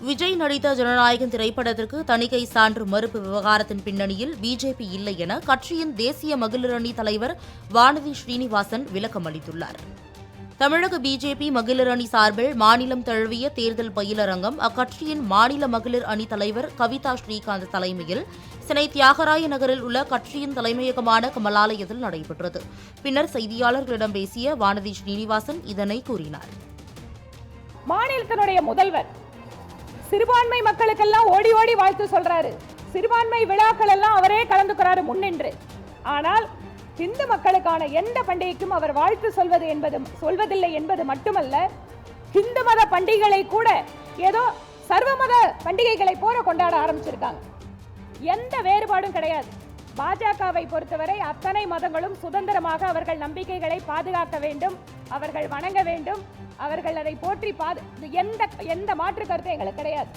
விஜய் நடித்த ஜனநாயகன் திரைப்படத்திற்கு தணிக்கை சான்று மறுப்பு விவகாரத்தின் பின்னணியில் பிஜேபி இல்லை என கட்சியின் தேசிய மகளிர் அணி தலைவர் வானதி ஸ்ரீனிவாசன் விளக்கம் அளித்துள்ளார். தமிழக பிஜேபி மகளிர் அணி சார்பில் மாநிலம் தழுவிய தேர்தல் பயிலரங்கம் அக்கட்சியின் மாநில மகளிர் அணி தலைவர் கவிதா ஸ்ரீகாந்த் தலைமையில் சென்னை தியாகராய நகரில் உள்ள கட்சியின் தலைமையகமான கமலாலயத்தில் நடைபெற்றது. பின்னர் செய்தியாளர்களிடம் பேசிய வானதி ஸ்ரீனிவாசன் இதனை கூறினார். மாநிலத்தினுடைய முதல்வர் சிறுபான்மை மக்களுக்கெல்லாம் ஓடி ஓடி வாழ்த்து சொல்றாரு. சிறுபான்மை விழாக்கள் எல்லாம் அவரே கலந்துக்கிறாரு முன்னின்று. ஆனால் இந்து மக்களுக்கான எந்த பண்டிகைக்கும் அவர் வாழ்த்து சொல்வதில்லை என்பது மட்டுமல்ல, இந்து மத பண்டிகைகளை கூட ஏதோ சர்வமத பண்டிகைகளை போல கொண்டாட ஆரம்பிச்சிருக்காங்க. எந்த வேறுபாடும் கிடையாது. பாஜகவை பொறுத்தவரை அத்தனை மதங்களும் சுதந்திரமாக அவர்கள் நம்பிக்கைகளை பாதுகாக்க வேண்டும், அவர்கள் வணங்க வேண்டும், அவர்கள் அதை போற்றி எந்த மாற்று கருத்து எங்களுக்கு கிடையாது.